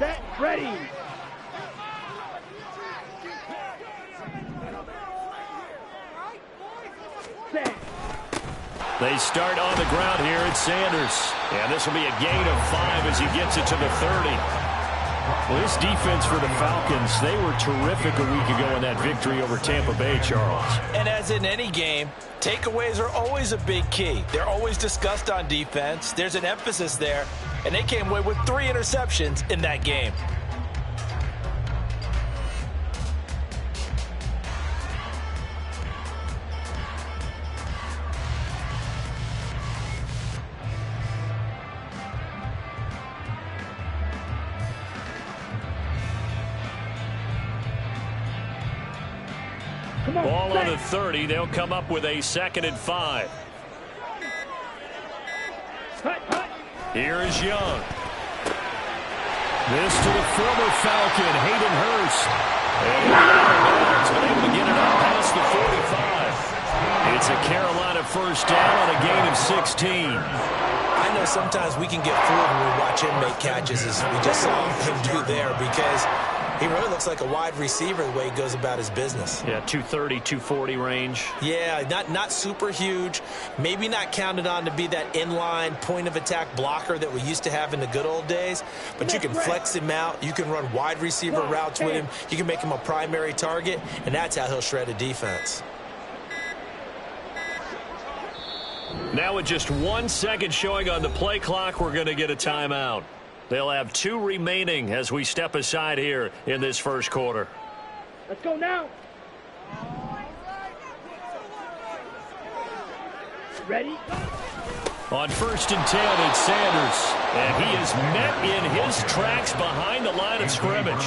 Set, ready. Set. They start on the ground here at Sanders. And this will be a gain of 5 as he gets it to the 30. Well, this defense for the Falcons, they were terrific a week ago in that victory over Tampa Bay, Charles. And as in any game, takeaways are always a big key. They're always discussed on defense. There's an emphasis there, and they came away with 3 interceptions in that game. Ball on the 30. They'll come up with a 2nd and 5. Here is Young. This to the former Falcon, Hayden Hurst. And able to get it up past the 45. It's a Carolina first down on a gain of 16. I know sometimes we can get fooled when we watch him make catches, as we just saw him do there, because he really looks like a wide receiver the way he goes about his business. Yeah, 230, 240 range. Yeah, not super huge. Maybe not counted on to be that inline point-of-attack blocker that we used to have in the good old days. But you can flex him out. You can run wide receiver routes with him. You can make him a primary target, and that's how he'll shred a defense. Now with just 1 second showing on the play clock, we're going to get a timeout. They'll have 2 remaining as we step aside here in this first quarter. Let's go now. Ready? On 1st and 10, it's Sanders. And he is met in his tracks behind the line of scrimmage.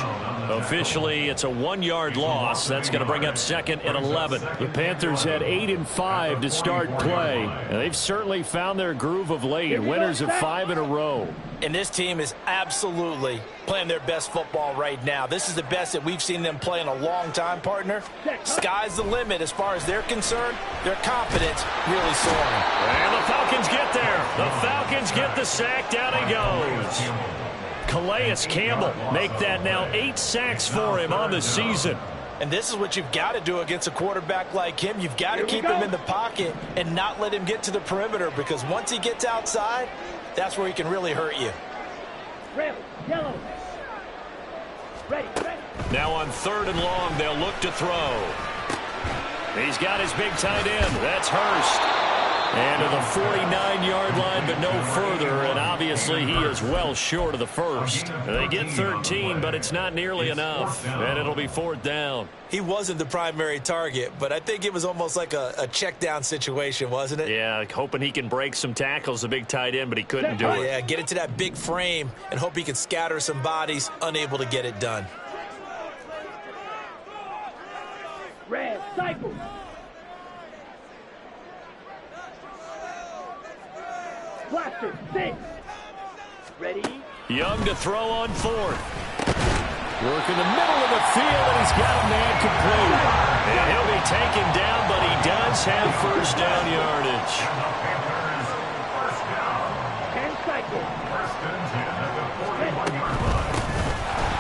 Officially, it's a 1-yard loss. That's going to bring up 2nd and 11. The Panthers had 8 and 5 to start play. And they've certainly found their groove of late. Winners of 5 in a row. And this team is absolutely playing their best football right now. This is the best that we've seen them play in a long time, partner. Sky's the limit as far as they're concerned. Their confidence really soaring. And the Falcons get there. The Falcons get the sack. Down he goes. Calais Campbell make that now 8 sacks for him on the season. And this is what you've got to do against a quarterback like him. You've got to keep him in the pocket and not let him get to the perimeter, because once he gets outside, that's where he can really hurt you. Red, yellow. Ready, ready. Now on 3rd and long, they'll look to throw. He's got his big tight end. That's Hurst. And to the 49-yard line, but no further. And obviously, he is well short of the first. They get 13, but it's not nearly enough. And it'll be 4th down. He wasn't the primary target, but I think it was almost like a check down situation, wasn't it? Yeah, hoping he can break some tackles, the big tight end, but he couldn't do it. Yeah, get into that big frame and hope he can scatter some bodies, unable to get it done. Red, cycle. Blaster, 6. Ready? Young to throw on 4th. Work in the middle of the field, and he's got a man complete. And he'll be taken down, but he does have first down yardage. 10 cycle.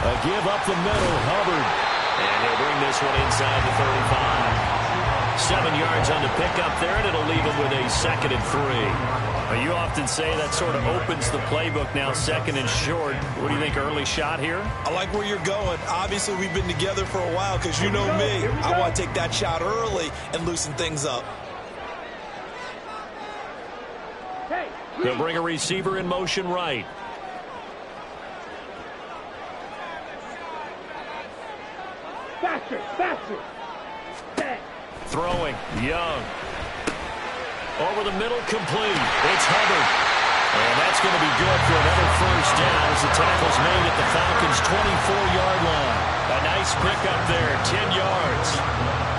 A give up the middle, Hubbard. And he'll bring this one inside the 35. 7 yards on the pickup there, and it'll leave him with a 2nd and 3. You often say that sort of opens the playbook now, 2nd and short. What do you think, early shot here? I like where you're going. Obviously, we've been together for a while, because you know me. I want to take that shot early and loosen things up. They'll bring a receiver in motion right. Faster, faster. Throwing, Young. Over the middle, complete. It's Hubbard. And that's going to be good for another first down as the tackle's made at the Falcons' 24-yard line. A nice pickup there, 10 yards.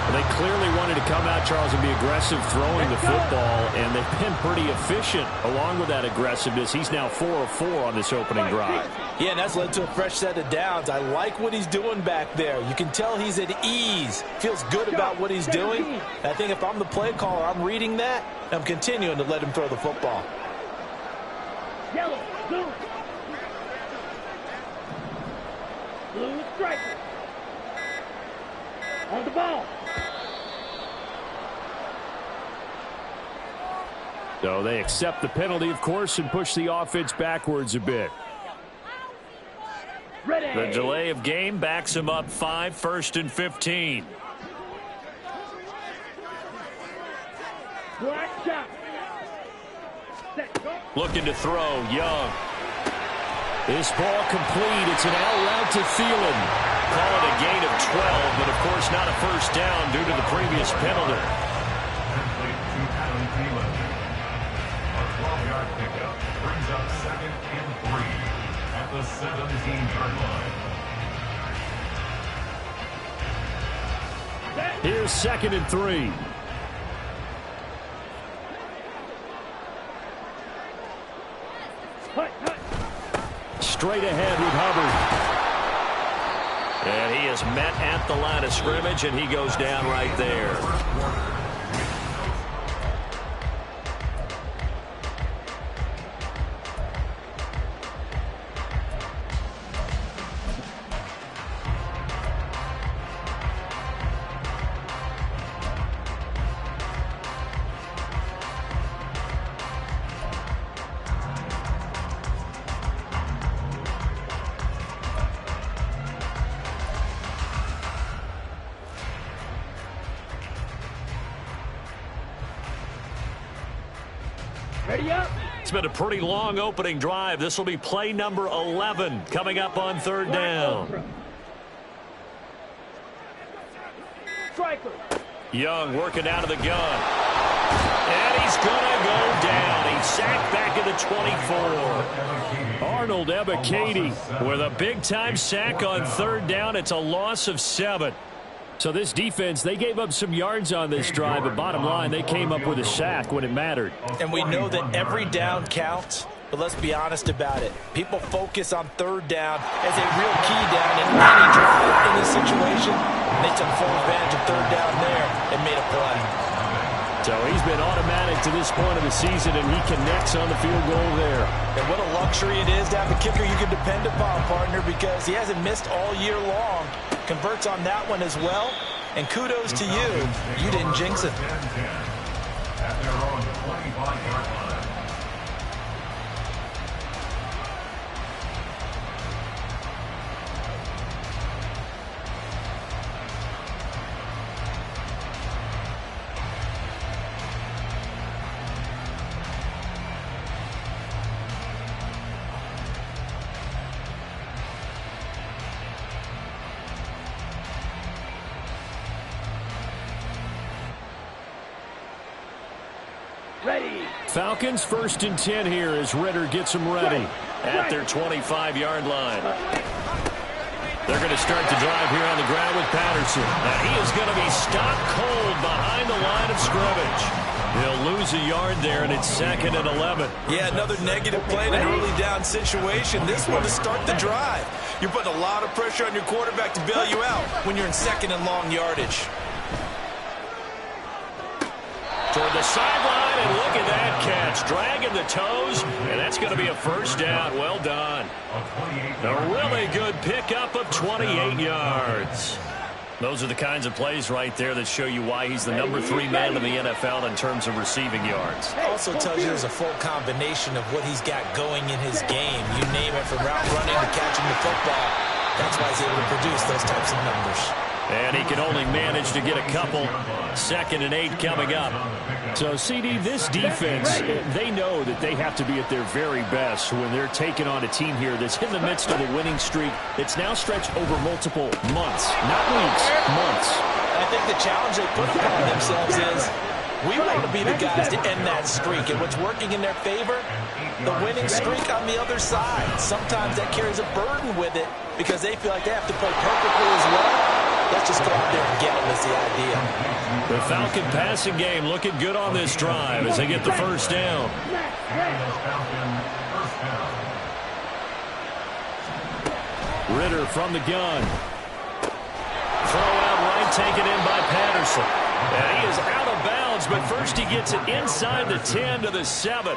Well, they clearly wanted to come out, Charles, and be aggressive throwing the football, and they've been pretty efficient along with that aggressiveness. He's now 4 of 4 on this opening drive. Yeah, and that's led to a fresh set of downs. I like what he's doing back there. You can tell he's at ease. Feels good about what he's doing. I think if I'm the play caller, I'm reading that. I'm continuing to let him throw the football. Yellow, blue. Blue striker. On the ball. So they accept the penalty, of course, and push the offense backwards a bit. Ready. The delay of game backs him up 5, 1st and 15. Black shot. Set, go. Looking to throw, Young. This ball complete. It's an out route to Thielen. Call it a gain of 12, but of course not a first down due to the previous penalty. A 12-yard pickup brings up 2nd and 3 at the 17-yard line. Here's 2nd and 3. Hut, hut. Straight ahead with Hubbard. And he is met at the line of scrimmage, and he goes down right there. Ready up. It's been a pretty long opening drive. This will be play number 11 coming up on 3rd down. Striker. Young working out of the gun. And he's going to go down. He's sacked back at the 24. Arnold Ebiketie With a big-time sack on 3rd down. It's a loss of 7. So this defense, they gave up some yards on this drive, but bottom line, they came up with a sack when it mattered. And we know that every down counts, but let's be honest about it. People focus on 3rd down as a real key down in any drive in this situation. They took full advantage of 3rd down there and made a play. So he's been automatic to this point of the season, and he connects on the field goal there. And what a luxury it is to have a kicker you can depend upon, partner, because he hasn't missed all year long. Converts on that one as well. And kudos to you. You didn't jinx it. At their own 25-yard line. Ready. Falcons 1st and 10 here as Ritter gets them ready. At their 25-yard line. They're going to start the drive here on the ground with Patterson. And he is going to be stopped cold behind the line of scrimmage. He'll lose a yard there, and it's 2nd and 11. Yeah, another negative play in an early down situation. This one to start the drive. You're putting a lot of pressure on your quarterback to bail you out when you're in 2nd and long yardage. Toward the sideline, and look at that catch. Dragging the toes, and that's going to be a first down. Well done. A really good pickup of 28 yards. Those are the kinds of plays right there that show you why he's the number 3 man in the NFL in terms of receiving yards. Also tells you there's a full combination of what he's got going in his game. You name it, from route running to catching the football. That's why he's able to produce those types of numbers. And he can only manage to get a couple. 2nd and 8 coming up. So, CD, this defense, they know that they have to be at their very best when they're taking on a team here that's in the midst of a winning streak that's now stretched over multiple months, not weeks, months. I think the challenge they put upon themselves is we want to be the guys to end that streak. And what's working in their favor? The winning streak on the other side. Sometimes that carries a burden with it because they feel like they have to play perfectly as well. Let's just go out there and get them is the idea. The Falcon passing game looking good on this drive as they get the first down. Ritter from the gun. Throw out right, taken in by Patterson. And he is out of bounds, but first he gets it inside the 10 to the 7.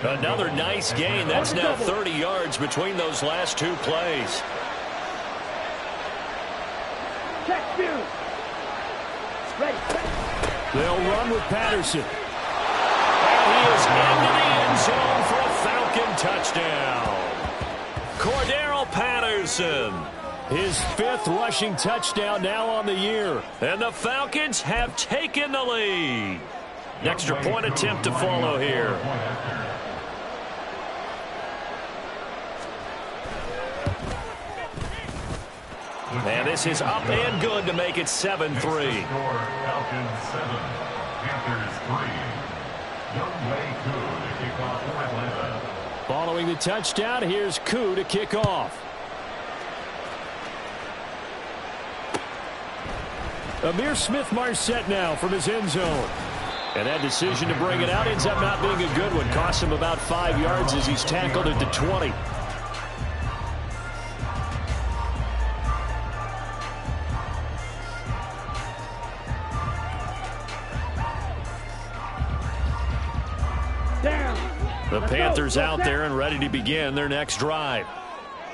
Another nice gain. That's now 30 yards between those last 2 plays. Ready. They'll run with Patterson. And he is into the end zone for a Falcon touchdown. Cordero Patterson. His 5th rushing touchdown now on the year. And the Falcons have taken the lead. An extra point attempt to follow here. And this is up and good to make it 7-3. Falcons 7, Panthers 3. Youngway Koo to kick off for Atlanta. Following the touchdown, here's Koo to kick off. Amir Smith-Marset now from his end zone. And that decision to bring it out ends up not being a good one. Costs him about 5 yards as he's tackled at the 20. The Panthers out there and ready to begin their next drive.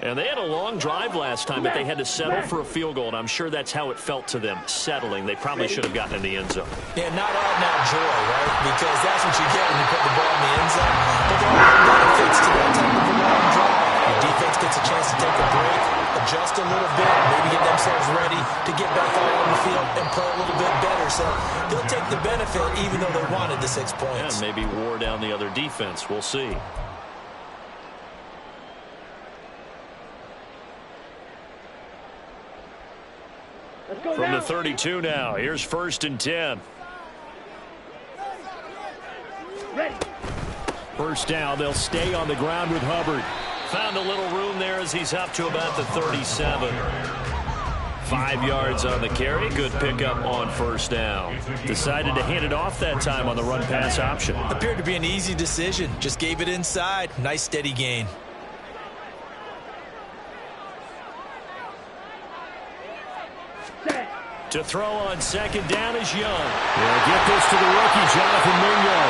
And they had a long drive last time, but they had to settle for a field goal, and I'm sure that's how it felt to them, settling. They probably should have gotten in the end zone. Yeah, not all now joy, right? Because that's what you get when you put the ball in the end zone. But there are benefits to that type of a long drive. Your defense gets a chance to take a break, adjust a little bit, maybe get themselves ready to get back out on the field and play a little bit better. So they'll take the benefit even though they wanted the 6 points. And maybe wore down the other defense. We'll see. From the 32 now, here's 1st and 10. Ready. First down, they'll stay on the ground with Hubbard. Found a little room there as he's up to about the 37. 5 yards on the carry. Good pickup on 1st down. Decided to hand it off that time on the run-pass option. Appeared to be an easy decision. Just gave it inside. Nice steady gain. To throw on 2nd down is Young. They'll get this to the rookie, Jonathan Mingo.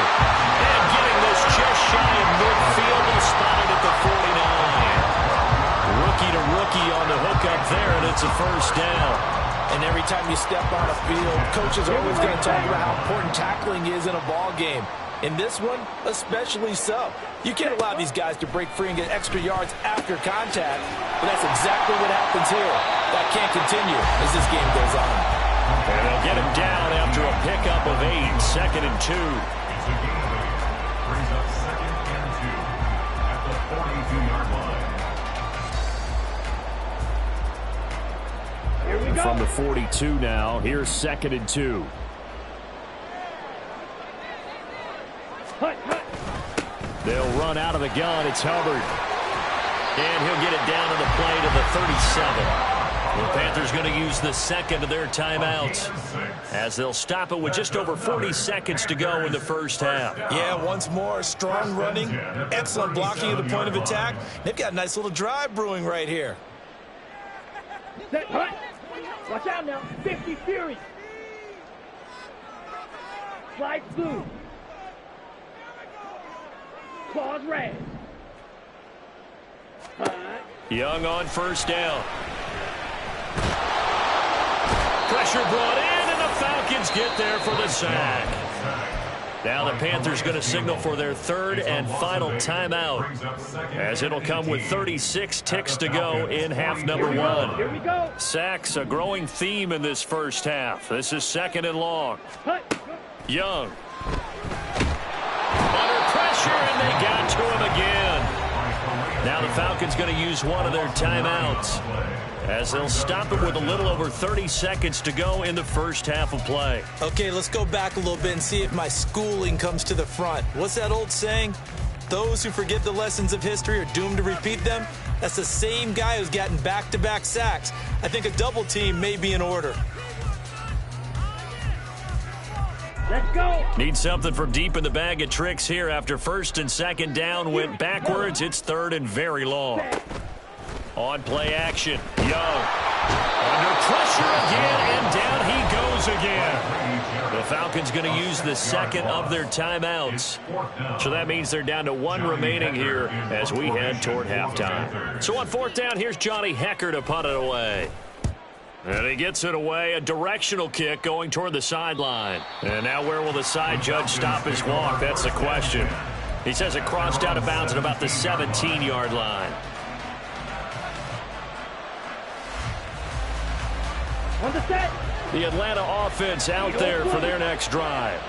And getting this just shy of midfield. They'll spot it at the 49. Rookie to rookie on the hook up there, and it's a 1st down. And every time you step on a field, coaches are always going to talk about how important tackling is in a ball game. In this one, especially so. You can't allow these guys to break free and get extra yards after contact, but that's exactly what happens here. That can't continue as this game goes on. And they'll get him down after a pickup of 8, 2nd and 2. It's a gain of 8. Brings up 2nd and 2 at the 42-yard line. Here we go. From the 42 now, here's 2nd and 2. Hut, hut. They'll run out of the gun. It's Hubbard. And he'll get it down to the play to the 37. The Panthers going to use the 2nd of their timeouts as they'll stop it with just over 40 seconds to go in the 1st half. Yeah, once more, strong running, excellent blocking at the point of attack. They've got a nice little drive brewing right here. Set, hut. Watch out now. 50 Fury. Slide blue. Claws red. Hut. Young on 1st down. Pressure brought in, and the Falcons get there for the sack. Now the Panthers going to signal for their 3rd and final timeout, as it'll come with 36 ticks to go in half number 1. Here we go. Sacks, a growing theme in this 1st half. This is 2nd and long. Hut. Young. Under pressure, and they got to him again. Now the Falcons going to use one of their timeouts, as they'll stop it with a little over 30 seconds to go in the 1st half of play. Okay, let's go back a little bit and see if my schooling comes to the front. What's that old saying? Those who forget the lessons of history are doomed to repeat them. That's the same guy who's gotten back-to-back sacks. I think a double team may be in order. Let's go. Need something from deep in the bag of tricks here after 1st and 2nd down went backwards. It's 3rd and very long. On play action, Young. Under pressure again, and down he goes again. The Falcons going to use the 2nd of their timeouts. So that means they're down to 1 remaining here as we head toward halftime. So on 4th down, here's Johnny Hecker to punt it away. And he gets it away, a directional kick going toward the sideline. And now where will the side judge stop his walk? That's the question. He says it crossed out of bounds at about the 17-yard line. On the set. The Atlanta offense out there for their next drive.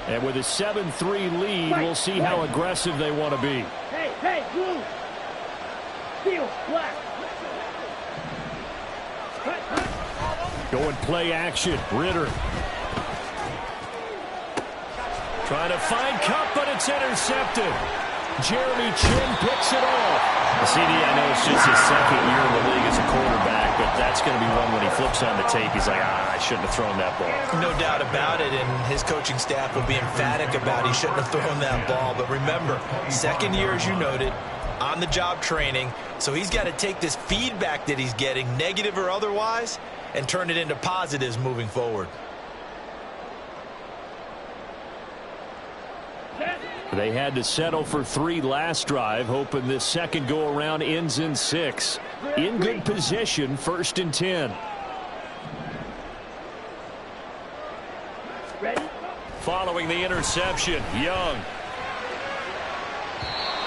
And with a 7-3 lead, we'll see how aggressive they want to be. Hey, blue. Steel, black. Going play action. Ritter. Trying to find Cup, but it's intercepted. Jeremy Chin picks it off. CD, I know it's just his second year in the league as a quarterback, but that's going to be one when he flips on the tape. He's like, I shouldn't have thrown that ball. No doubt about it, and his coaching staff will be emphatic about he shouldn't have thrown that ball. But remember, second year, as you noted, on-the-job training, so he's got to take this feedback that he's getting, negative or otherwise, and turn it into positives moving forward. They had to settle for 3 last drive, hoping this second go-around ends in 6. In good position, 1st and 10. Ready? Following the interception, Young.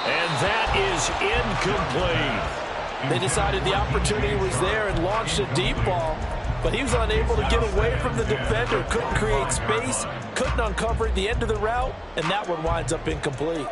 And that is incomplete. They decided the opportunity was there and launched a deep ball, but he was unable to get away from the defender, couldn't create space, couldn't uncover the end of the route, and that one winds up incomplete.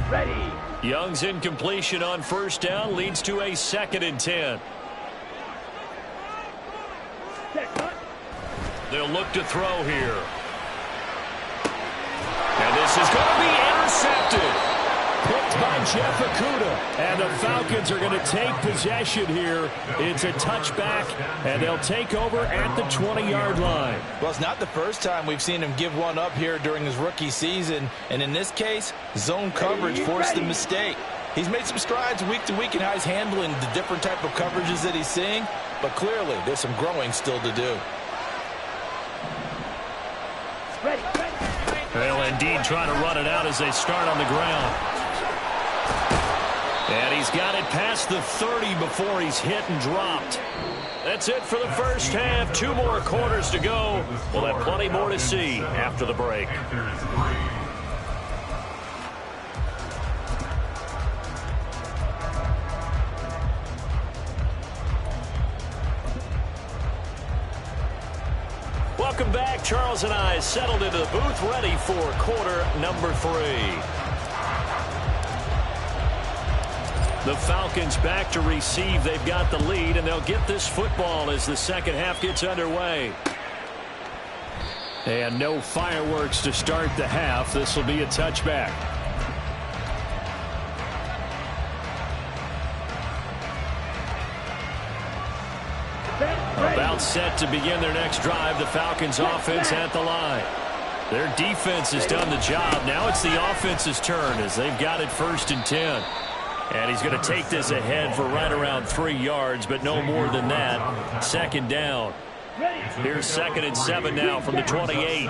Ready. Young's incompletion on 1st down leads to a 2nd and 10. They'll look to throw here. And this is going to be intercepted. Picked by Jeff Okudah. And the Falcons are going to take possession here. It's a touchback, and they'll take over at the 20-yard line. Well, it's not the first time we've seen him give one up here during his rookie season. And in this case, zone coverage forced the mistake. He's made some strides week to week in how he's handling the different type of coverages that he's seeing. But clearly, there's some growing still to do. Well, indeed, trying to run it out as they start on the ground. And he's got it past the 30 before he's hit and dropped. That's it for the first half. 2 more quarters to go. We'll have plenty more to see after the break. Welcome back. Charles and I settled into the booth, ready for quarter number 3. The Falcons back to receive. They've got the lead, and they'll get this football as the second half gets underway. And no fireworks to start the half. This will be a touchback. About set to begin their next drive. The Falcons offense at the line. Their defense has done the job. Now it's the offense's turn as they've got it 1st and 10. And he's going to take this ahead for right around 3 yards, but no more than that. 2nd down. Here's 2nd and 7 now from the 28.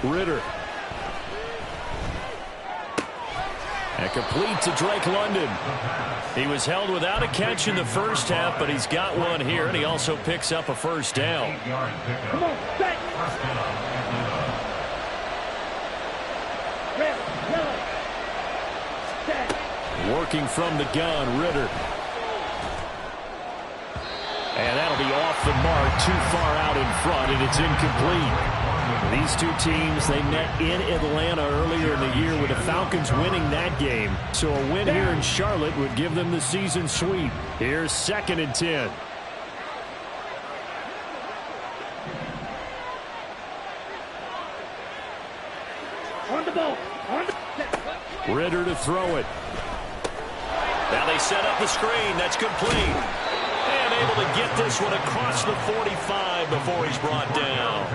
Ritter. And complete to Drake London. He was held without a catch in the first half, but he's got one here, and he also picks up a 1st down. Come on, set. Red, yellow. Set. Working from the gun, Ritter. And that'll be off the mark, too far out in front, and it's incomplete. These two teams, they met in Atlanta earlier in the year with the Falcons winning that game. So a win here in Charlotte would give them the season sweep. Here's 2nd and 10. On the ball. On the... Ritter to throw it. Now they set up the screen. That's complete. And able to get this one across the 45 before he's brought down.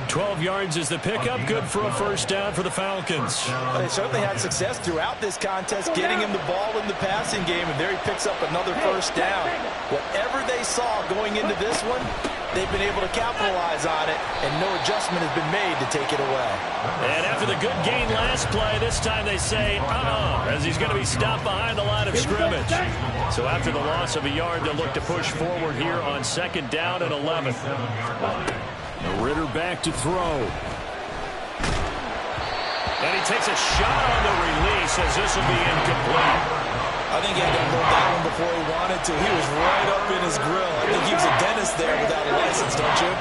12 yards is the pickup. Good for a first down for the Falcons. They certainly had success throughout this contest, getting him the ball in the passing game, and there he picks up another first down. Whatever they saw going into this one, they've been able to capitalize on it, and no adjustment has been made to take it away. And after the good gain last play, this time they say, as he's going to be stopped behind the line of scrimmage. So after the loss of a yard, they'll look to push forward here on 2nd down and 11. Ritter back to throw. And he takes a shot on the release as this will be incomplete. I think he had to hold that one before he wanted to. He was right up in his grill. I think he was a dentist there without a license, don't you?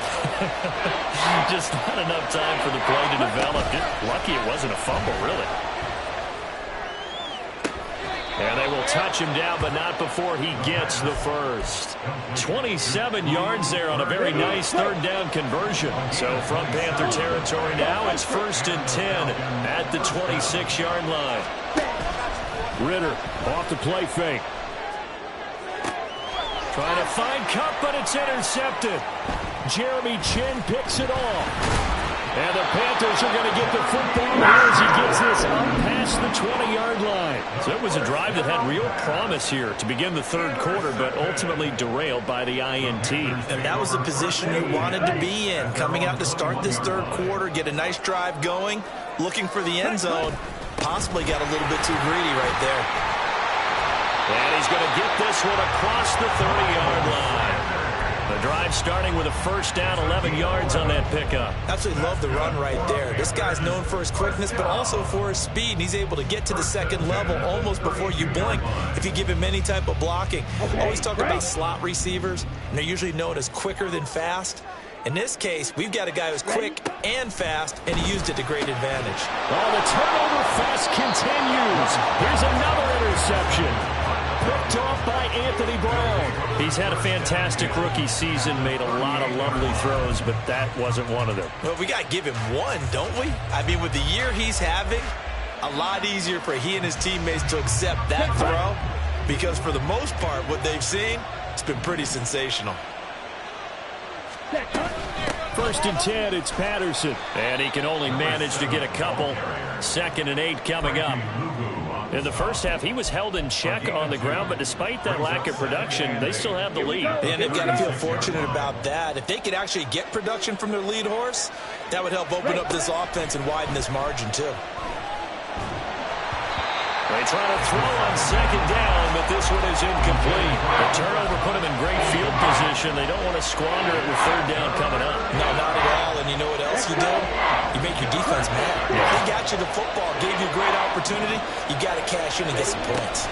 Just not enough time for the play to develop. Just lucky it wasn't a fumble, really. And they will touch him down, but not before he gets the first. 27 yards there on a very nice 3rd down conversion. So from Panther territory now, it's 1st and 10 at the 26-yard line. Ritter off the play fake. Trying to find Cup, but it's intercepted. Jeremy Chin picks it off. And the Panthers are going to get the football here as he gets this up past the 20-yard line. So it was a drive that had real promise here to begin the 3rd quarter, but ultimately derailed by the INT. And that was the position you wanted to be in, coming out to start this 3rd quarter, get a nice drive going, looking for the end zone. Possibly got a little bit too greedy right there. And he's going to get this one across the 30-yard line. The drive starting with a first down, 11 yards on that pickup. Absolutely love the run right there. This guy's known for his quickness, but also for his speed. And he's able to get to the 2nd level almost before you blink if you give him any type of blocking. Always talk about slot receivers, and they're usually known as quicker than fast. In this case, we've got a guy who's quick and fast, and he used it to great advantage. Oh, the turnover fest continues. Here's another interception. Picked off by Anthony Brown. He's had a fantastic rookie season, made a lot of lovely throws, but that wasn't one of them. Well, we got to give him one, don't we? I mean, with the year he's having, a lot easier for he and his teammates to accept that throw, because for the most part, what they've seen, it's been pretty sensational. 1st and 10, it's Patterson. And he can only manage to get a couple. 2nd and 8 coming up. In the first half, he was held in check on the ground, but despite that lack of production, they still have the lead. And they've got to feel fortunate about that. If they could actually get production from their lead horse, that would help open up this offense and widen this margin, too. They try to throw on 2nd down, but this one is incomplete. The turnover put them in great field position. They don't want to squander it with 3rd down coming up. No, not at all. And you know what else you do? You make your defense mad. They got you the football, gave you a great opportunity. You got to cash in and get some points.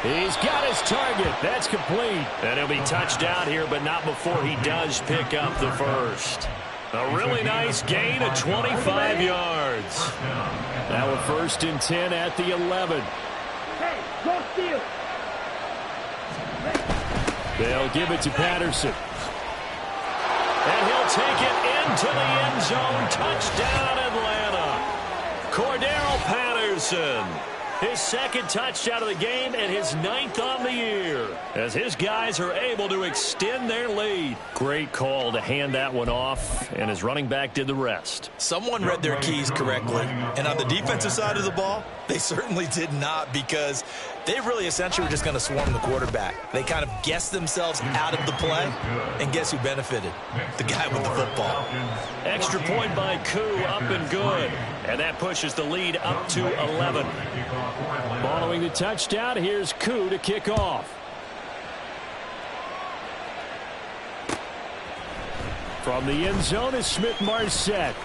He's got his target. That's complete. And he'll be touched down here, but not before he does pick up the first. A really nice gain of 25 yards. Now a 1st and 10 at the 11. Hey, go steal. They'll give it to Patterson. And he'll take it into the end zone. Touchdown, Atlanta. Cordero Patterson. His 2nd touchdown of the game and his 9th on the year, as his guys are able to extend their lead. Great call to hand that one off, and his running back did the rest. Someone read their keys correctly, and on the defensive side of the ball, they certainly did not, because they really essentially were just going to swarm the quarterback. They kind of guessed themselves out of the play, and guess who benefited? The guy with the football. Extra point by Koo, up and good. And that pushes the lead up to 11. Following the touchdown, here's Koo to kick off. From the end zone is Smith-Marset.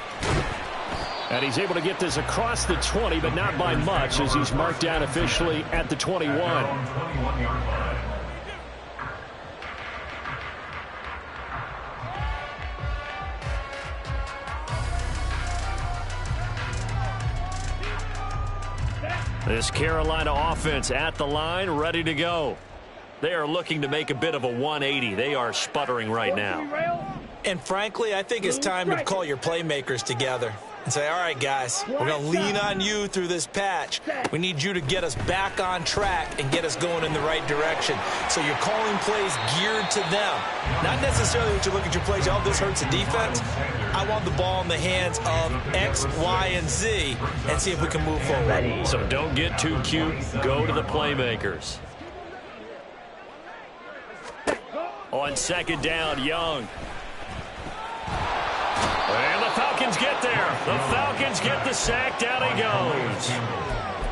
And he's able to get this across the 20, but not by much, as he's marked down officially at the 21. This Carolina offense at the line, ready to go. They are looking to make a bit of a 180. They are sputtering right now. And frankly, I think it's time to call your playmakers together. and say, all right, guys, we're going to lean on you through this patch. We need you to get us back on track and get us going in the right direction. So you're calling plays geared to them. Not necessarily that you look at your plays, oh, this hurts the defense. I want the ball in the hands of X, Y, and Z and see if we can move forward. So don't get too cute. Go to the playmakers. On second down, Young. And the Falcons get there. The Falcons get the sack. Down he goes.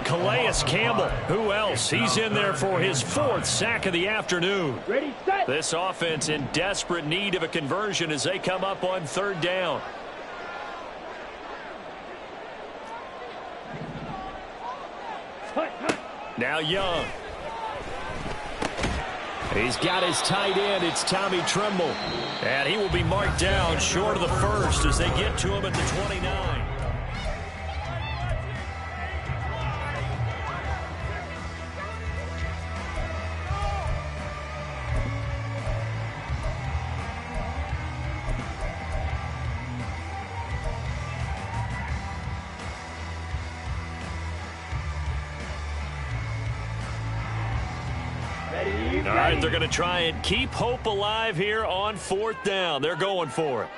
Calais Campbell. Who else? He's in there for his 4th sack of the afternoon. Ready, set. This offense in desperate need of a conversion as they come up on 3rd down. Now Young. He's got his tight end. It's Tommy Tremble. And he will be marked down short of the first as they get to him at the 29. All right, they're going to try and keep hope alive here on 4th down. They're going for it.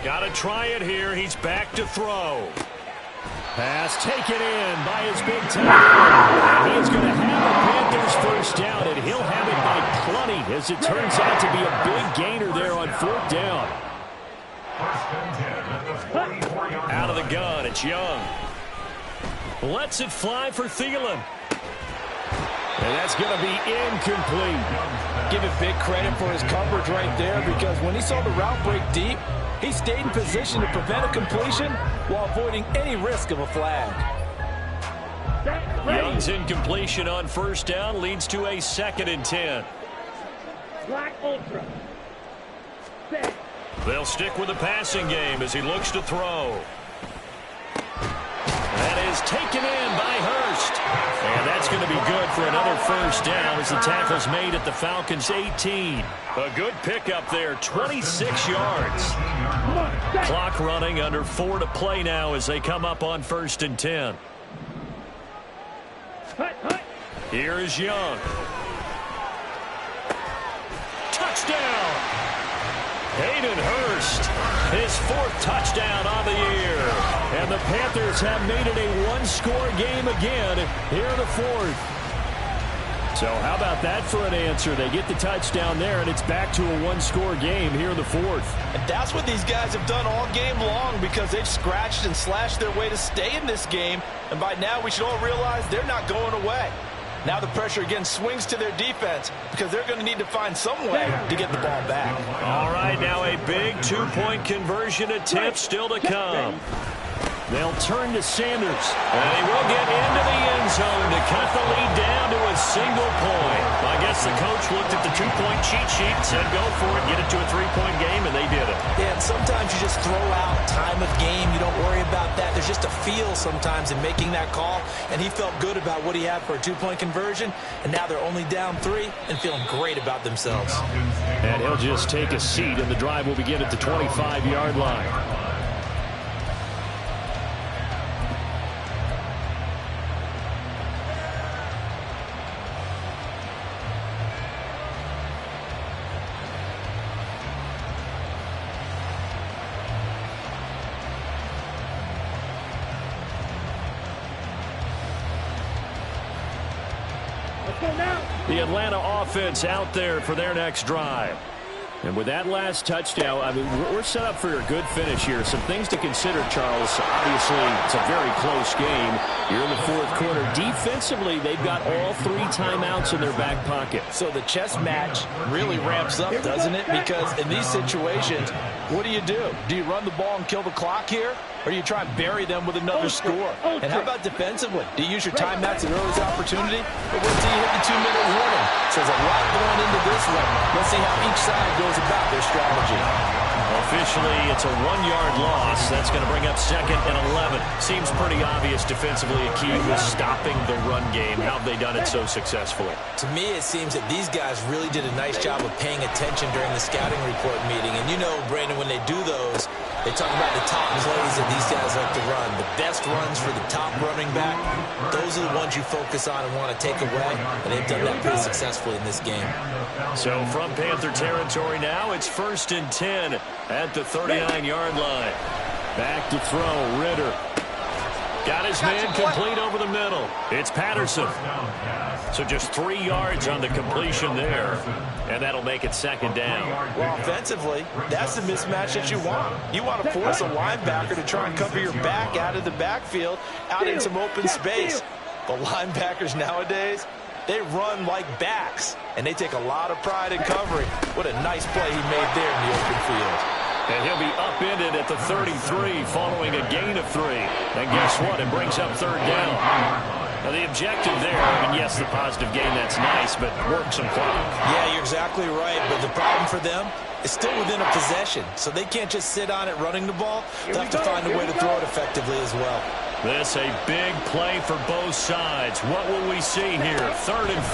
Got to try it here. He's back to throw. Pass taken in by his big time. And he's going to have the Panthers first down, and he'll have it by plenty as it turns out to be a big gainer there on 4th down. Out of the gun, it's Young. Lets it fly for Thielen. And that's going to be incomplete. Give it big credit for his coverage right there, because when he saw the route break deep, he stayed in position to prevent a completion while avoiding any risk of a flag. Young's incompletion on 1st down leads to a 2nd and 10. Black Ultra. Set. They'll stick with the passing game as he looks to throw. That is taken in by Hurst. And that's going to be good for another first down as the tackle's made at the Falcons' 18. A good pickup there, 26 yards. Clock running, under 4 to play now as they come up on 1st and 10. Here is Young. Touchdown! Hayden Hurst, his 4th touchdown on the year. And the Panthers have made it a one-score game again here in the 4th. So how about that for an answer? They get the touchdown there, and it's back to a one-score game here in the 4th. And that's what these guys have done all game long, because they've scratched and slashed their way to stay in this game. And by now, we should all realize they're not going away. Now the pressure again swings to their defense, because they're going to need to find some way to get the ball back. All right, now a big 2-point conversion attempt still to come. They'll turn to Sanders, and he will get into the end zone to cut the lead down to a single point. I guess the coach looked at the 2-point cheat sheet and said, go for it, get it to a 3-point game, and they did it. Yeah, and sometimes you just throw out time of game. You don't worry about that. There's just a feel sometimes in making that call, and he felt good about what he had for a 2-point conversion, and now they're only down 3 and feeling great about themselves. And he'll just take a seat, and the drive will begin at the 25-yard line. The Atlanta offense out there for their next drive. And with that last touchdown, I mean, we're set up for a good finish here. Some things to consider, Charles. Obviously, it's a very close game. You're in the 4th quarter. Defensively, they've got all 3 timeouts in their back pocket. So the chess match really ramps up, doesn't it? Because in these situations, what do? Do you run the ball and kill the clock here? Or do you try and bury them with another score? And how about defensively? Do you use your timeouts at earliest opportunity? Or wait till you hit the 2-minute warning? So there's a lot going into this one. Let's see how each side goes about their strategy. Officially, it's a 1-yard loss. That's going to bring up 2nd and 11. seems pretty obvious defensively. A key was stopping the run game. How have they done it so successfully? To me, it seems that these guys really did a nice job of paying attention during the scouting report meeting. And you know, Brandon, when they do those, they talk about the top plays that these guys like to run. The best runs for the top running back, those are the ones you focus on and want to take away. And they've done that pretty successfully in this game. So from Panther territory now, it's 1st and 10 at the 39-yard line. Back to throw, Ritter. Got his man complete over the middle. It's Patterson. So just 3 yards on the completion there. And that'll make it 2nd down. Well, offensively, that's the mismatch that you want. You want to force a linebacker to try and cover your back out of the backfield, out in some open space. The linebackers nowadays, they run like backs, and they take a lot of pride in covering. What a nice play he made there in the open field. And he'll be upended at the 33 following a gain of 3. And guess what? It brings up 3rd down. Now the objective there, and yes, the positive gain, that's nice, but work some clock. Yeah, you're exactly right. But the problem for them is still within a possession. So they can't just sit on it running the ball. They'll have to find a way to throw it effectively as well. This a big play for both sides. What will we see here? 3rd and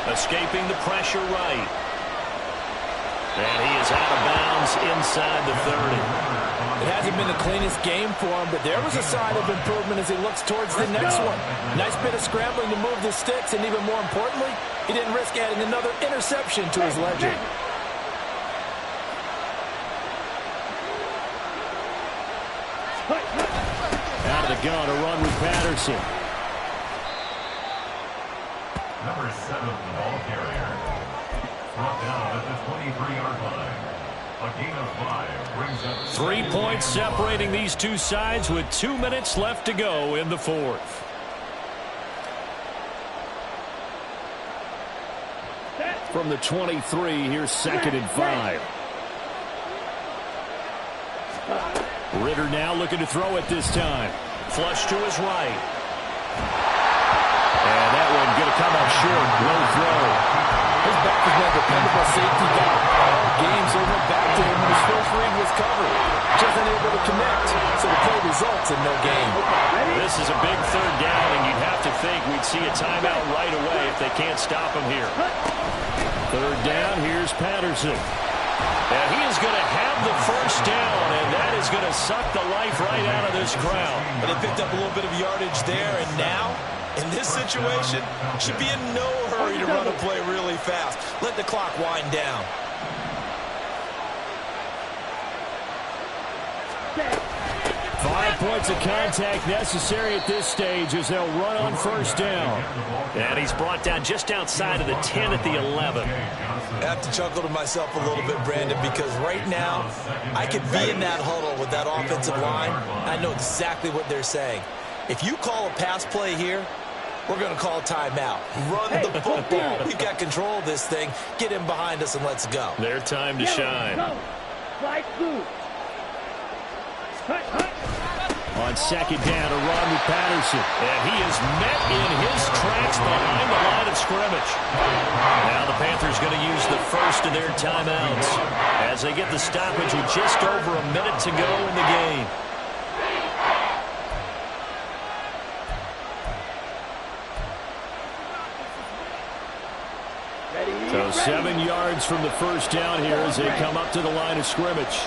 4. Escaping the pressure right. And he is out of bounds inside the 30. It hasn't been the cleanest game for him, but there was a sign of improvement as he looks towards the next one. Nice bit of scrambling to move the sticks, and even more importantly, he didn't risk adding another interception to his ledger. Out of the gun, a run with Patterson. Number 7, the ball carrier. Brought down at the 23-yard line. A gain of 5 brings up 3 points separating these two sides with 2 minutes left to go in the 4th. From the 23, here's 2nd and 5. Ritter now looking to throw it this time. Flush to his right. And that one going to come up short. Low throw. His back has been a dependable safety guy all game, so he went back to him when his first read was covered. Just unable to connect, so the play results in no gain. This is a big 3rd down, and you'd have to think we'd see a timeout right away if they can't stop him here. 3rd down, here's Patterson. And he is going to have the 1st down, and that is going to suck the life right out of this crowd. But they picked up a little bit of yardage there, and now, in this situation, should be in no hurry to run a play really fast. Let the clock wind down. Five points of contact necessary at this stage as they'll run on 1st down. And he's brought down just outside of the 10 at the 11. I have to chuckle to myself a little bit, Brandon, because right now I could be in that huddle with that offensive line. I know exactly what they're saying. If you call a pass play here, we're going to call a timeout. Run the football. We've got control of this thing. Get him behind us and let's go. Their time to shine. On 2nd down, a run with Patterson. And he is met in his tracks behind the line of scrimmage. Now the Panthers going to use the first of their timeouts as they get the stoppage with just over a minute to go in the game. So 7 yards from the 1st down here as they come up to the line of scrimmage.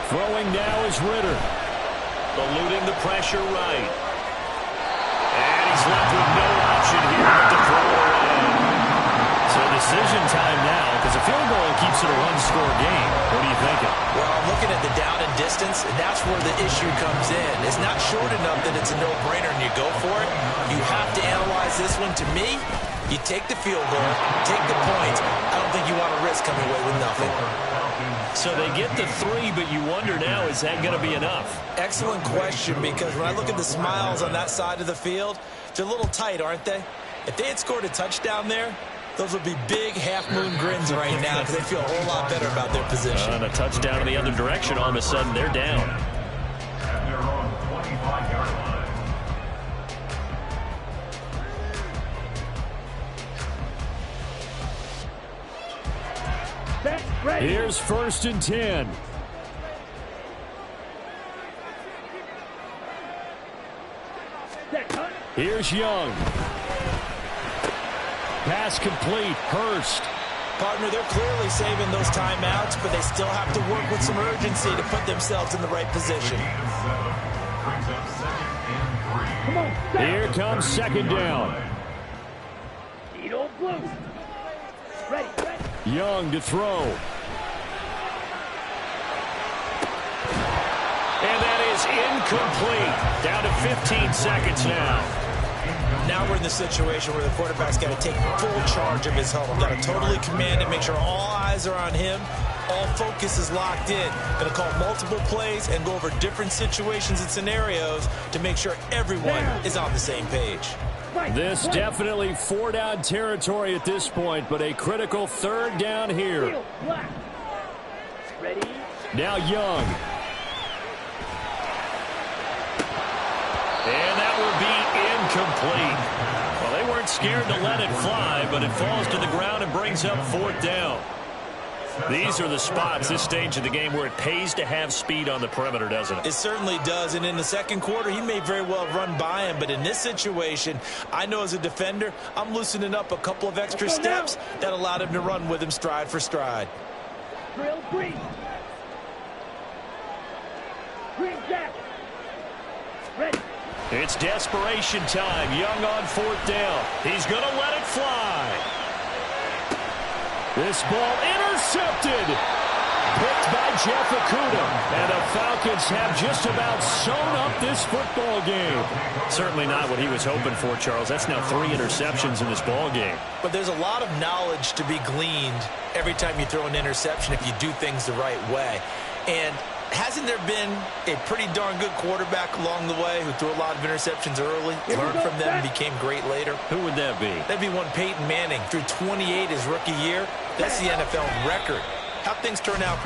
Throwing now is Ritter. Eluding the pressure right. And he's left with no option here but to throw it away. So decision time now because a field goal keeps it a one-score game. What are you thinking? Well, I'm looking at the down and distance, and that's where the issue comes in. It's not short enough that it's a no-brainer and you go for it. You have to analyze this one. To me, you take the field goal, take the points. I don't think you want to risk coming away with nothing. So they get the 3, but you wonder now, is that going to be enough? Excellent question, because when I look at the smiles on that side of the field, they're a little tight, aren't they? If they had scored a touchdown there, those would be big half-moon grins right now because they feel a whole lot better about their position. And a touchdown in the other direction, all of a sudden they're down. At their own 25-yard line. Here's 1st and 10. Here's Young. Pass complete. Hurst. Partner, they're clearly saving those timeouts, but they still have to work with some urgency to put themselves in the right position. Here comes 2nd down. Young to throw. And that is incomplete. Down to 15 seconds now. Now we're in the situation where the quarterback's got to take full charge of his huddle. Got to totally command it, make sure all eyes are on him. All focus is locked in. Going to call multiple plays and go over different situations and scenarios to make sure everyone is on the same page. This definitely 4-down territory at this point, but a critical 3rd down here. Now Young. And that will be incomplete. Well, they weren't scared to let it fly, but it falls to the ground and brings up 4th down. These are the spots, this stage of the game, where it pays to have speed on the perimeter, doesn't it? It certainly does, and in the second quarter, he may very well run by him, but in this situation, I know as a defender, I'm loosening up a couple of extra steps that allowed him to run with him stride for stride. Drill green. Green jack. Ready. It's desperation time. Young on 4th down. He's going to let it fly. This ball intercepted. Picked by Jeff Okudah. And the Falcons have just about sewn up this football game. Certainly not what he was hoping for, Charles. That's now 3 interceptions in this ball game. But there's a lot of knowledge to be gleaned every time you throw an interception if you do things the right way. And hasn't there been a pretty darn good quarterback along the way who threw a lot of interceptions early, learned from them, and became great later? Who would that be? That'd be one Peyton Manning. Threw 28 his rookie year. That's the NFL record. How things turn out